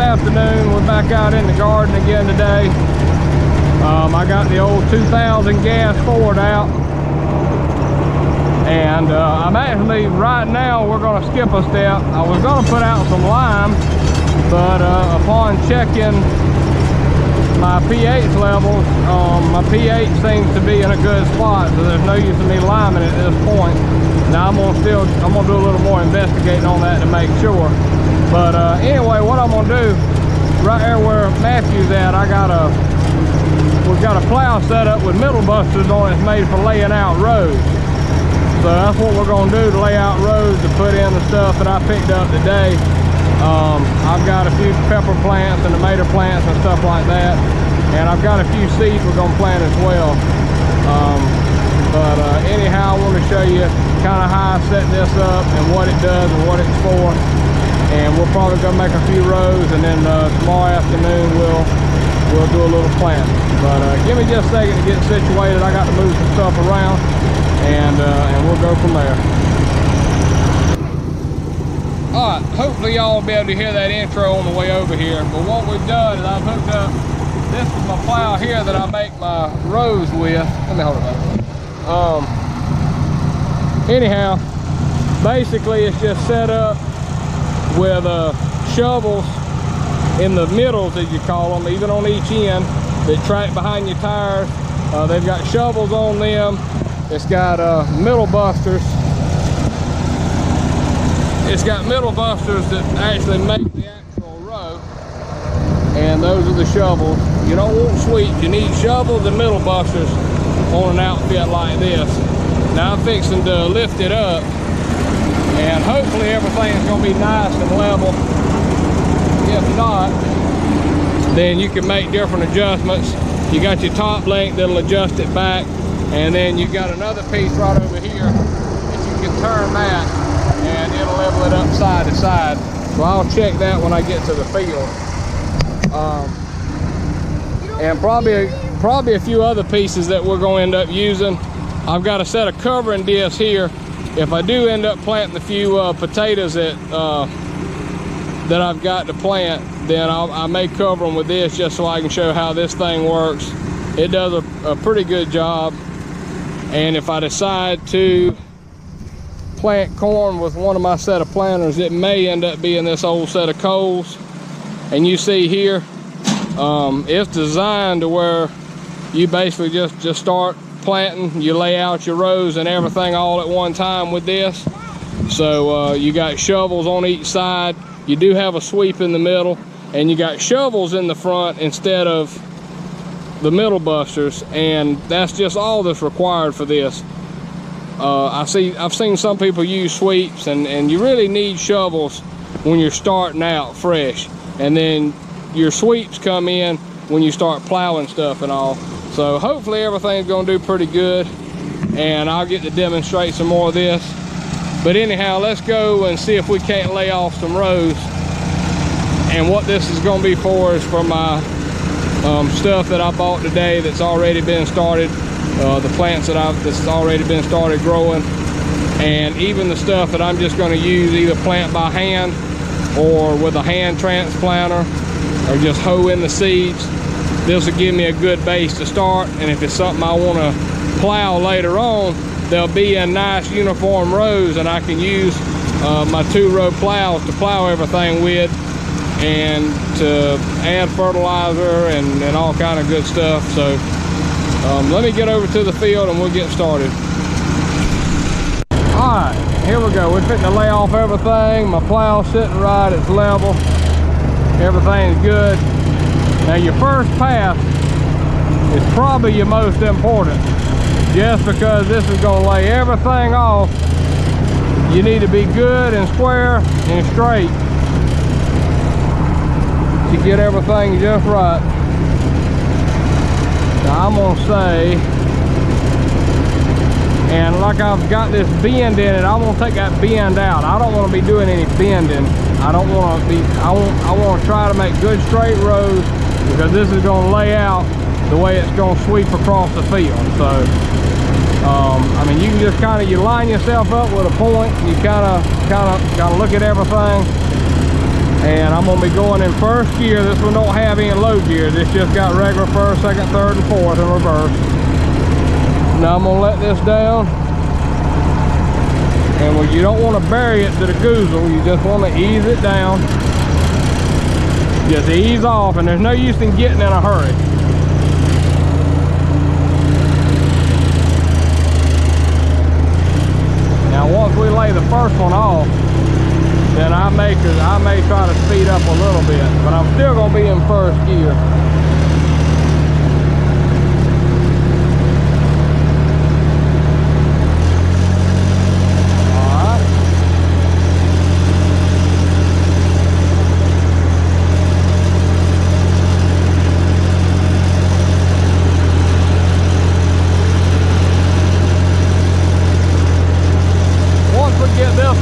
afternoon. We're back out in the garden again today. I got the old 2000 gas Ford out, and I'm actually, right now, we're going to skip a step. I was going to put out some lime, but upon checking my pH levels, my pH seems to be in a good spot, so there's no use in me liming at this point. Now I'm gonna do a little more investigating on that to make sure. But anyway, what I'm gonna do, right there where Matthew's at, we've got a plow set up with middle busters on it. It's made for laying out rows. So that's what we're gonna do, to lay out rows, to put in the stuff that I picked up today. I've got a few pepper plants and tomato plants and stuff like that, and I've got a few seeds we're gonna plant as well. Anyhow, I want to show you kind of how I set this up and what it does and what it's for. And we're probably gonna make a few rows, and then tomorrow afternoon we'll do a little planting. But give me just a second to get situated. I got to move some stuff around, and we'll go from there. Alright, hopefully y'all will be able to hear that intro on the way over here. But what we've done is I've hooked up, this is my plow here that I make my rows with. Let me hold it up. Anyhow, basically it's just set up with shovels in the middles, as you call them, even on each end, that track behind your tires. They've got shovels on them. It's got middle busters. It's got middle busters that actually make the actual row, and those are the shovels. You don't want sweeps, you need shovels and middle busters on an outfit like this. Now I'm fixing to lift it up, and hopefully everything's gonna be nice and level. If not, then you can make different adjustments. You got your top link that'll adjust it back, and then you got another piece right over here that you can turn that, and it'll level it up side to side. So I'll check that when I get to the field. And probably a few other pieces that we're going to end up using. I've got a set of covering discs here. If I do end up planting a few potatoes that I've got to plant, then I may cover them with this, just so I can show how this thing works. It does a pretty good job. And if I decide to plant corn with one of my set of planters, it may end up being this old set of coals. And you see here, it's designed to where you basically just start planting. You lay out your rows and everything all at one time with this. So you got shovels on each side. You do have a sweep in the middle, and you got shovels in the front instead of the middle busters, and that's just all that's required for this. I've seen some people use sweeps, and you really need shovels when you're starting out fresh, and then your sweeps come in when you start plowing stuff and all. So hopefully everything's gonna do pretty good, and I'll get to demonstrate some more of this. But anyhow, let's go and see if we can't lay off some rows. And what this is gonna be for is for my stuff that I bought today that's already been started, the plants that's already been started growing, and even the stuff that I'm just gonna use, either plant by hand or with a hand transplanter, or just hoe in the seeds. This will give me a good base to start, and if it's something I want to plow later on, they'll be in nice uniform rows, and I can use my 2-row plows to plow everything with, and to add fertilizer and all kind of good stuff. So let me get over to the field and we'll get started. All right, here we go. We're fitting to lay off everything. My plow's sitting right, it's level. Everything's good. Now your first pass is probably your most important, just because this is going to lay everything off. You need to be good and square and straight to get everything just right. Now I'm going to say, and like I've got this bend in it, I'm going to take that bend out. I don't want to be doing any bending. I want to try to make good straight rows, because this is going to lay out the way it's going to sweep across the field. So I mean, you can just kind of, line yourself up with a point, you kind of look at everything, And I'm gonna be going in first gear. This one don't have any low gear. This just got regular first, second, third, and fourth in reverse. Now I'm gonna let this down. And when you don't want to bury it to the goozle, you just want to ease it down. Just ease off, and there's no use in getting in a hurry. Now once we lay the first one off, then I may try to speed up a little bit, but I'm still gonna be in first gear.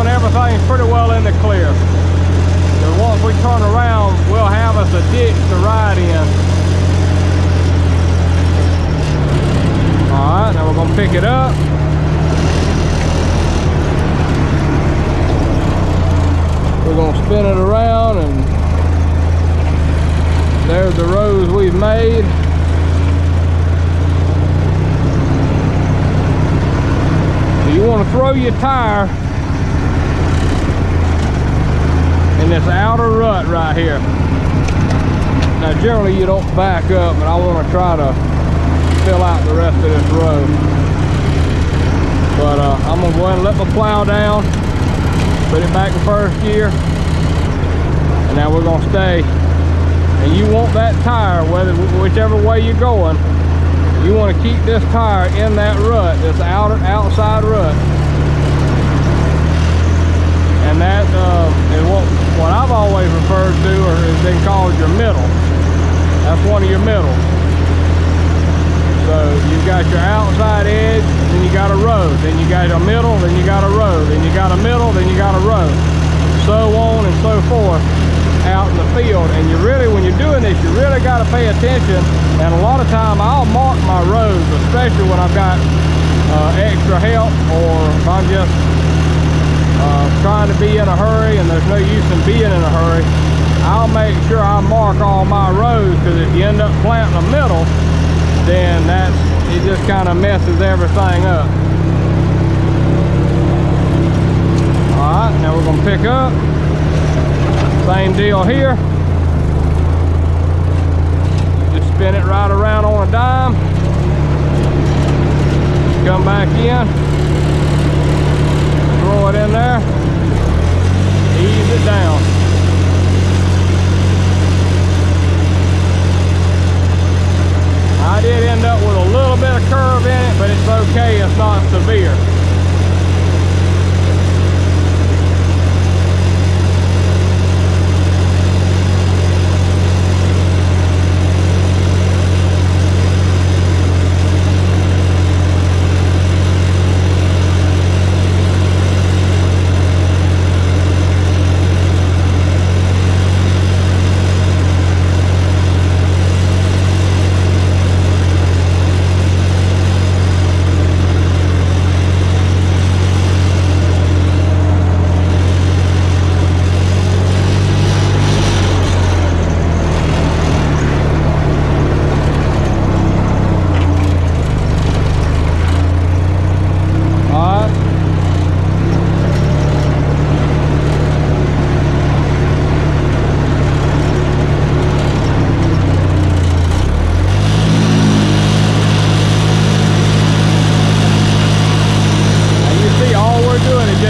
Everything's pretty well in the clear. And once we turn around, we'll have us a ditch to ride in. Alright, now we're going to pick it up. We're going to spin it around, and there's the rows we've made. So you want to throw your tire in this outer rut right here. Now generally you don't back up, but I want to try to fill out the rest of this row. But I'm going to go ahead and let my plow down, put it back in first gear, and now we're going to stay. And you want that tire, whichever way you're going, you want to keep this tire in that rut, this outside rut. And that is what I've always referred to, or has been called your middle. That's one of your middles. So you've got your outside edge, then you got a row, then you got a middle, then you got a row, then you got a middle, then you got a row. So on and so forth out in the field. And you really, when you're doing this, you really got to pay attention. And a lot of time I'll mark my rows, especially when I've got extra help, or if I'm just trying to be in a hurry and there's no use in being in a hurry. I'll make sure I mark all my rows, because if you end up planting a middle, then it just kind of messes everything up. Alright, now we're going to pick up. Same deal here. Just spin it right around on a dime. Come back in. Throw it in there, ease it down. I did end up with a little bit of curve in it, but it's okay, it's not severe.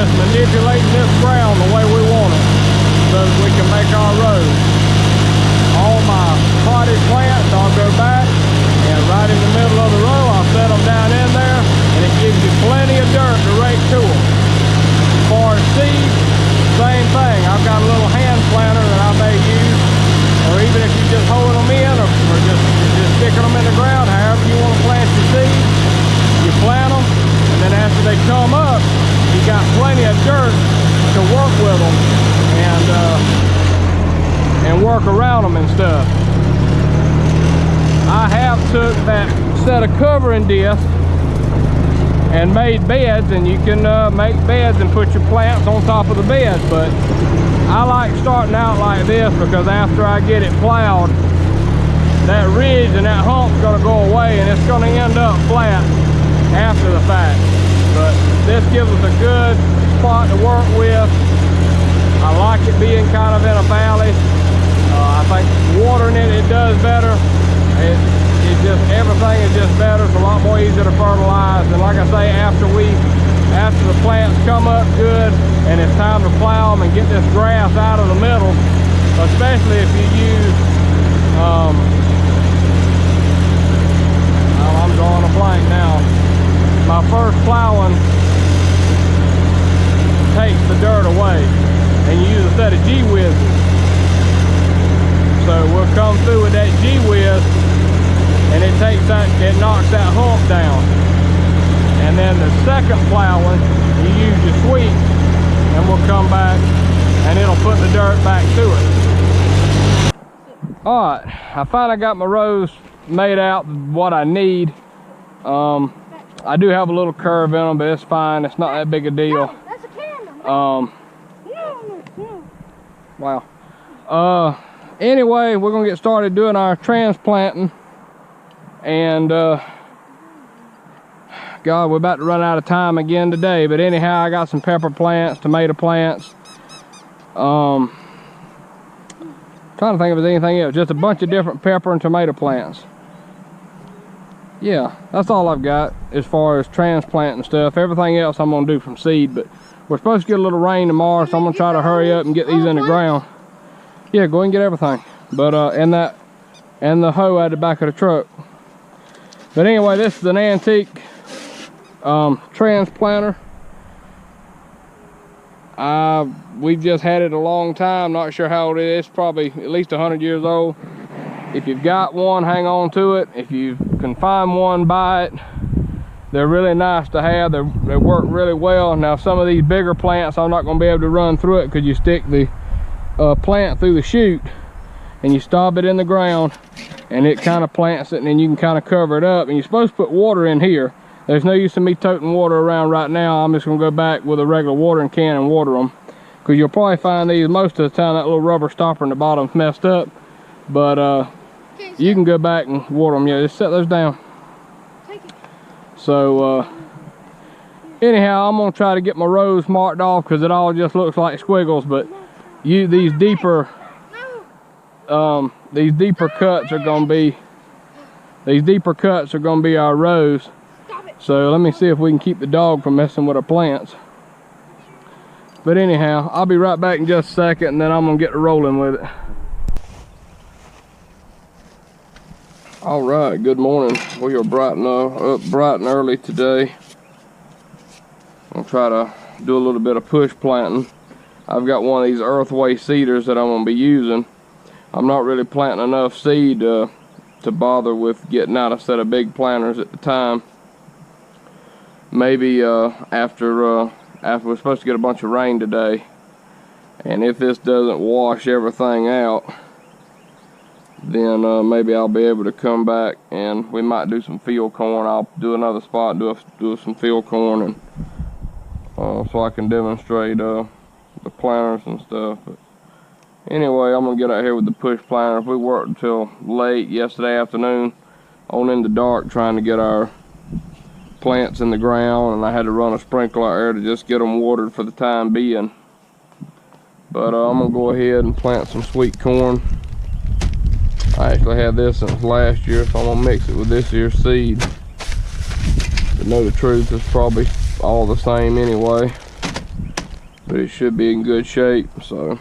Manipulating this ground the way we want it, so that we can make our roads. All my potted plants, I'll go back, and right in the middle of the row, I'll set them down in there, and it gives you plenty of dirt to rake to them. As far as seeds, same thing. I've got a little hand planter that I may use, or even if you're just holding them in, or just sticking them in the ground, however you want to plant your seeds, you plant them, and then after they come up, you got plenty of dirt to work with them and work around them and stuff. I have took that set of covering discs and made beds, and you can make beds and put your plants on top of the beds. But I like starting out like this because after I get it plowed, that ridge and that hump's gonna go away and it's gonna end up flat after the fact. But this gives us a good spot to work with. I like it being kind of in a valley. I think watering it does better. It just, everything is just better. It's a lot more easier to fertilize. And like I say, after the plants come up good and it's time to plow them and get this grass out of the middle, especially if you use I'm drawing a blank now. My first plowing takes the dirt away, and you use a set of G-Whizzes. So we'll come through with that G-Whiz, and it knocks that hump down. And then the second plowing, you use your sweep, and we'll come back, and it'll put the dirt back to it. All right, I finally got my rows made out what I need. I do have a little curve in them, but it's fine. It's not that big a deal. No, that's a camera. Wow. Anyway, we're gonna get started doing our transplanting, and God, we're about to run out of time again today. But anyhow, I got some pepper plants, tomato plants. Trying to think if there's anything else. Just a bunch of different pepper and tomato plants. Yeah, that's all I've got as far as transplanting stuff. Everything else I'm gonna do from seed, but we're supposed to get a little rain tomorrow, so I'm gonna try to hurry up and get these in the ground. Yeah, go ahead and get everything. But and the hoe at the back of the truck. But anyway, this is an antique transplanter. We've just had it a long time. Not sure how old it is. It's probably at least 100 years old. If you've got one, hang on to it. If you can find one, buy it. They're really nice to have. They work really well. Now some of these bigger plants, I'm not going to be able to run through it because you stick the plant through the chute and you stop it in the ground and it kind of plants it, and then you can kind of cover it up. And you're supposed to put water in here. There's no use in me toting water around right now. I'm just going to go back with a regular watering can and water them, because you'll probably find these most of the time that little rubber stopper in the bottom's messed up. But you can go back and water them. Yeah, just set those down. So anyhow, I'm gonna try to get my rows marked off because it all just looks like squiggles. But these deeper cuts are gonna be our rows. So let me see if we can keep the dog from messing with our plants. But anyhow, I'll be right back in just a second, and then I'm gonna get rolling with it. All right, good morning. We are bright and early today. I'm gonna try to do a little bit of push planting. I've got one of these Earthway seeders that I'm gonna be using. I'm not really planting enough seed to bother with getting out a set of big planters at the time. Maybe after we're supposed to get a bunch of rain today, and if this doesn't wash everything out, then maybe I'll be able to come back and we might do some field corn. I'll do another spot, do some field corn, and so I can demonstrate the planters and stuff. But anyway, I'm gonna get out here with the push planter. We worked until late yesterday afternoon, on in the dark, trying to get our plants in the ground, and I had to run a sprinkler out there to just get them watered for the time being. But I'm gonna go ahead and plant some sweet corn. I actually had this since last year, so I'm gonna mix it with this year's seed. To know the truth, it's probably all the same anyway, but it should be in good shape. So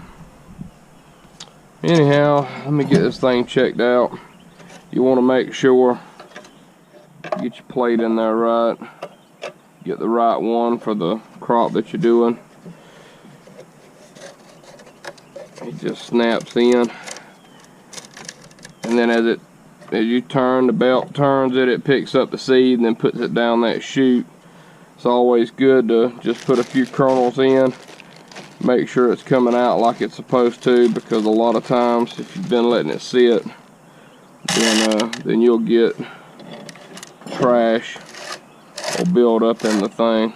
anyhow, let me get this thing checked out. You want to make sure get your plate in there right, get the right one for the crop that you're doing. It just snaps in, and then as you turn, the belt turns it, it picks up the seed and then puts it down that chute. It's always good to just put a few kernels in, make sure it's coming out like it's supposed to, because a lot of times if you've been letting it sit, then you'll get trash will build up in the thing.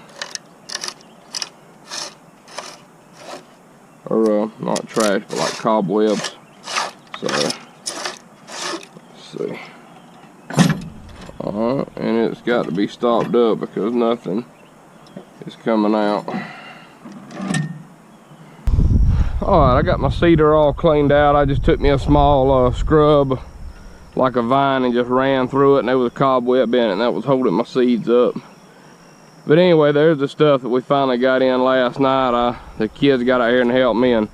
Or not trash, but like cobwebs. So let's see. Alright, and it's got to be stopped up because nothing is coming out. Alright, I got my cedar all cleaned out. I just took me a small scrub, like a vine, and just ran through it, and there was a cobweb in it, and that was holding my seeds up. But anyway, there's the stuff that we finally got in last night. The kids got out here and helped me, and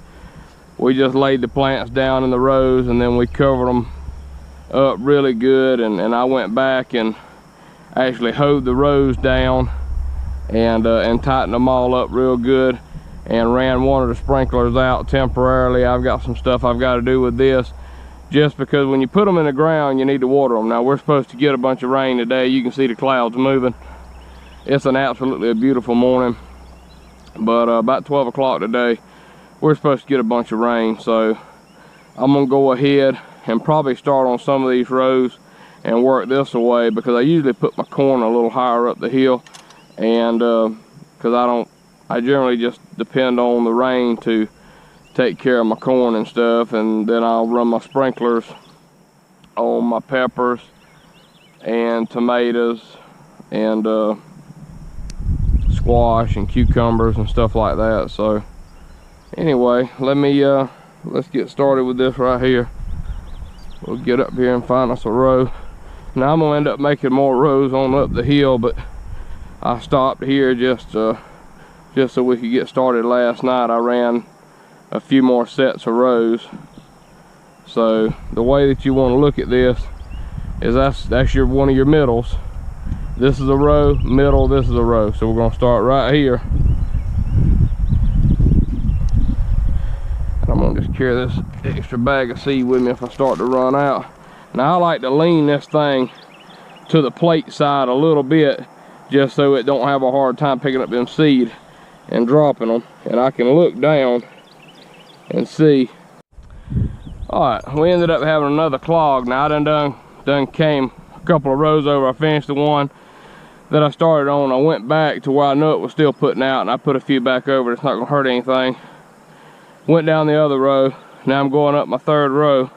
we just laid the plants down in the rows, and then we covered them up really good, and I went back and actually hoed the rows down and tightened them all up real good, and ran one of the sprinklers out temporarily. I've got some stuff I've got to do with this, just because when you put them in the ground, you need to water them. Now, we're supposed to get a bunch of rain today. You can see the clouds moving. It's an absolutely beautiful morning, but about 12 o'clock today, we're supposed to get a bunch of rain. So I'm gonna go ahead and probably start on some of these rows and work this away, because I usually put my corn a little higher up the hill, and because I generally just depend on the rain to take care of my corn and stuff, and then I'll run my sprinklers on my peppers and tomatoes and squash and cucumbers and stuff like that. So anyway, let's get started with this right here. We'll get up here and find us a row. Now I'm gonna end up making more rows on up the hill, but I stopped here just so we could get started. Last night I ran a few more sets of rows. So the way that you want to look at this is that's one of your middles. This is a row, middle, this is a row. So we're gonna start right here. And I'm gonna just carry this extra bag of seed with me if I start to run out. Now I like to lean this thing to the plate side a little bit, just so it don't have a hard time picking up them seed and dropping them. And I can look down and see. Alright, we ended up having another clog. Now I done came a couple of rows over. I finished the one that I started on. I went back to where I knew it was still putting out, and I put a few back over. It's not gonna hurt anything. Went down the other row. Now I'm going up my third row,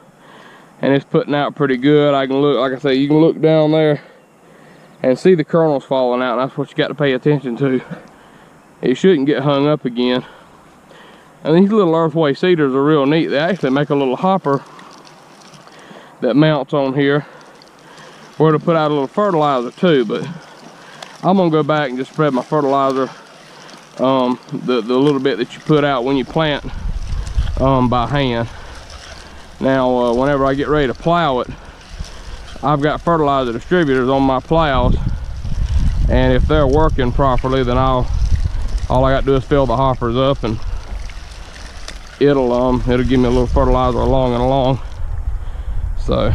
and it's putting out pretty good. I can look, like I say, you can look down there and see the kernels falling out. That's what you got to pay attention to. It shouldn't get hung up again. And these little earthway cedars are real neat. They actually make a little hopper that mounts on here where to put out a little fertilizer too. But I'm gonna go back and just spread my fertilizer, the little bit that you put out when you plant, by hand. Now whenever I get ready to plow it, I've got fertilizer distributors on my plows, and if they're working properly, then all I got to do is fill the hoppers up, and it'll give me a little fertilizer along and along. So,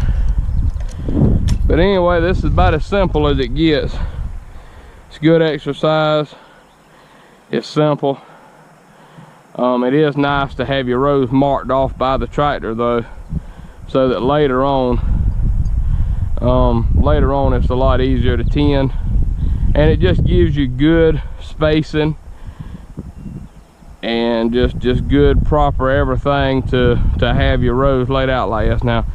but anyway, this is about as simple as it gets. It's good exercise. It's simple. It is nice to have your rows marked off by the tractor though, so that later on it's a lot easier to tend, and it just gives you good spacing and just good proper everything to have your rows laid out like this. Now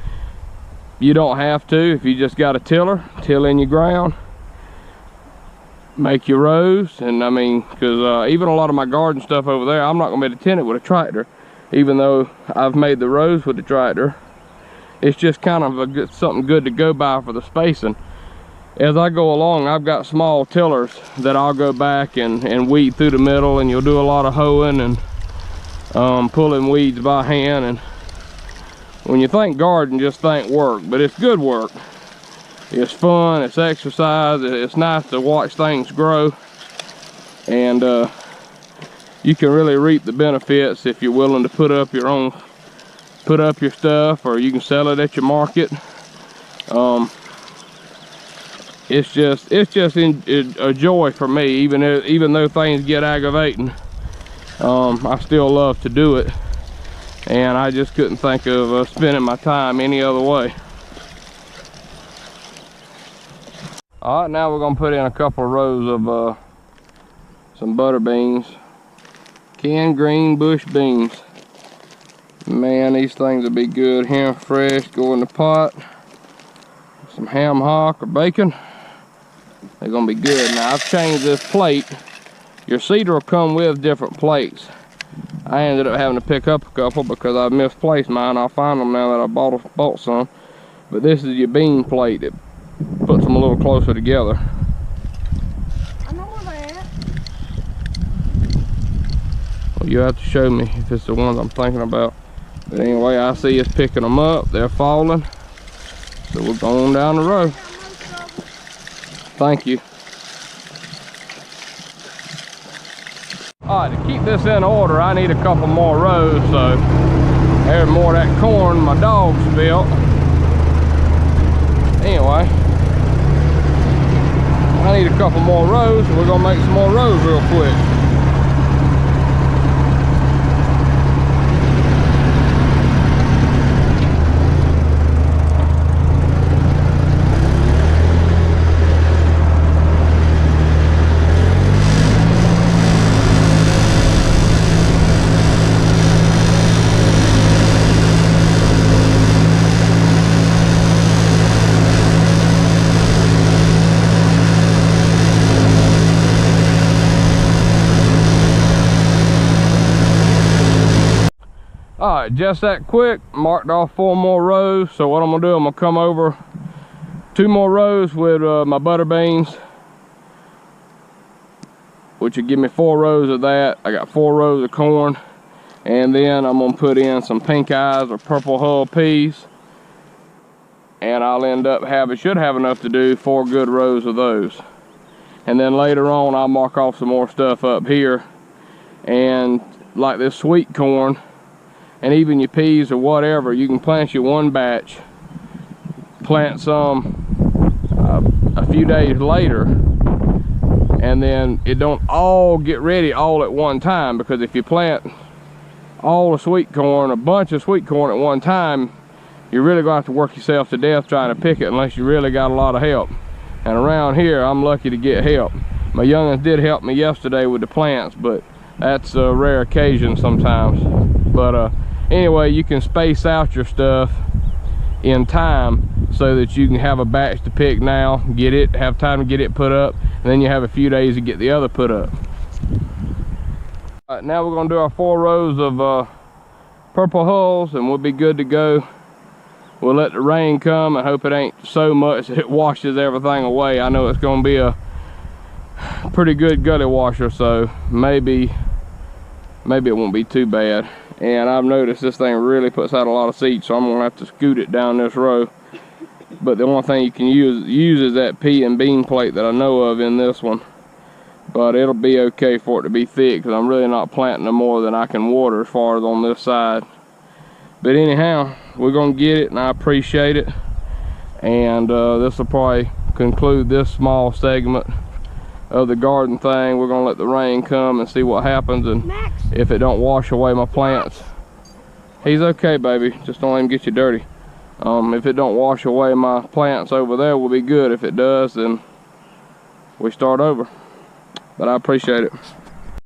you don't have to. If you just got a tiller, till in your ground, make your rows. And I mean, because even a lot of my garden stuff over there, I'm not gonna be able to tend it with a tractor, even though I've made the rows with the tractor. It's just kind of something good to go by for the spacing. As I go along, I've got small tillers that I'll go back and weed through the middle, and you'll do a lot of hoeing and pulling weeds by hand. And when you think garden, just think work, but it's good work. It's fun, it's exercise, it's nice to watch things grow, and you can really reap the benefits if you're willing to put up your stuff, or you can sell it at your market. It's just a joy for me, even though things get aggravating. I still love to do it, and I just couldn't think of spending my time any other way. All right, now we're gonna put in a couple of rows of some butter beans. Canned green bush beans. Man, these things will be good. Ham fresh, go in the pot. Some ham hock or bacon. They're gonna be good. Now I've changed this plate. Your cedar will come with different plates. I ended up having to pick up a couple because I misplaced mine. I'll find them now that I bought some. But this is your bean plate that puts them a little closer together. I know where they're at. Well, you have to show me if it's the ones I'm thinking about. But anyway, I see us picking them up. They're falling. So we're going down the road. Thank you. All right, to keep this in order, I need a couple more rows. So there's more of that corn my dog spilled. Anyway, I need a couple more rows, so we're gonna make some more rows real quick. All right, just that quick, marked off 4 more rows. So what I'm gonna do, I'm gonna come over 2 more rows with my butter beans, which will give me 4 rows of that. I got 4 rows of corn, and then I'm gonna put in some pink eyes or purple hull peas, and I'll end up should have enough to do 4 good rows of those. And then later on, I'll mark off some more stuff up here, and like this sweet corn, and even your peas or whatever, you can plant your one batch, plant some a few days later, and then it don't all get ready all at one time, because if you plant all the sweet corn, a bunch of sweet corn at one time, you're really gonna have to work yourself to death trying to pick it unless you really got a lot of help. And around here, I'm lucky to get help. My youngins did help me yesterday with the plants, but that's a rare occasion sometimes. But anyway, you can space out your stuff in time so that you can have a batch to pick now, get it, have time to get it put up, and then you have a few days to get the other put up. All right, now we're gonna do our 4 rows of purple hulls, and we'll be good to go. We'll let the rain come and hope it ain't so much that it washes everything away. I know it's gonna be a pretty good gully washer, so maybe it won't be too bad. And I've noticed this thing really puts out a lot of seeds, so I'm gonna have to scoot it down this row. But the only thing you can use is that pea and bean plate that I know of in this one. But it'll be okay for it to be thick, because I'm really not planting no more than I can water as far as on this side. But anyhow, we're gonna get it, and I appreciate it. And this will probably conclude this small segment of the garden thing. We're gonna let the rain come and see what happens, and Max. if it don't wash away my plants. He's okay, baby, just don't let him get you dirty. If it don't wash away my plants over there, we'll be good. If it does, then we start over. But I appreciate it.